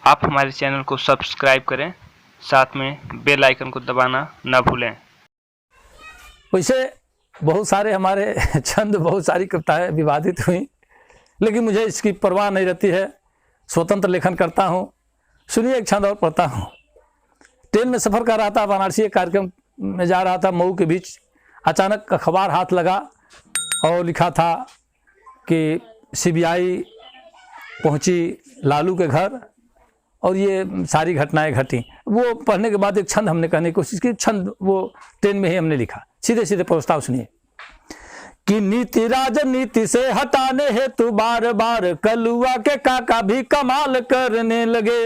आप हमारे चैनल को सब्सक्राइब करें, साथ में बेल आइकन को दबाना ना भूलें। वैसे बहुत सारे हमारे छंद, बहुत सारी कविताएं विवादित हुई, लेकिन मुझे इसकी परवाह नहीं रहती है। स्वतंत्र लेखन करता हूँ। सुनिए, एक छंद और पढ़ता हूँ। ट्रेन में सफ़र कर रहा था, वाराणसी एक कार्यक्रम में जा रहा था, मऊ के बीच अचानक अखबार हाथ लगा और लिखा था कि सीबीआई पहुंची लालू के घर और ये सारी घटनाएं घटी। वो पढ़ने के बाद एक छंद हमने कहने की कोशिश की। छंद वो ट्रेन में ही हमने लिखा। सीधे सीधे प्रस्ताव सुनिए कि नीति राजनीति से हटाने हेतु बार बार कलुआ के काका भी कमाल करने लगे।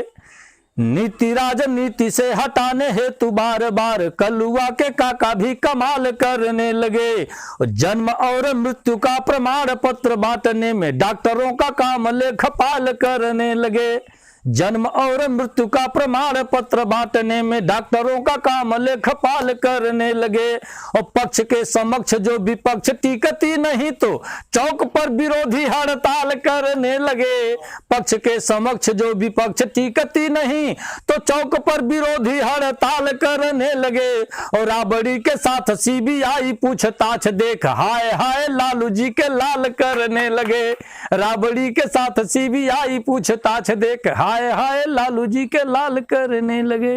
नीति राजनीति से हटाने हेतु बार बार कलुआ के काका भी कमाल करने लगे। जन्म और मृत्यु का प्रमाण पत्र बांटने में डॉक्टरों का काम लेखपाल करने लगे। जन्म और मृत्यु का प्रमाण पत्र बांटने में डॉक्टरों का काम लेखपाल करने लगे। और पक्ष के समक्ष जो विपक्ष टिकती नहीं तो चौक पर विरोधी हड़ताल करने लगे। पक्ष के समक्ष जो विपक्ष टिकती नहीं तो चौक पर विरोधी हड़ताल करने लगे। और राबड़ी के साथ सीबीआई पूछताछ देख हाय हाय लालू जी के लाल करने लगे। राबड़ी के साथ सीबीआई पूछताछ देख हाय हाय लालू जी के लाल करने लगे।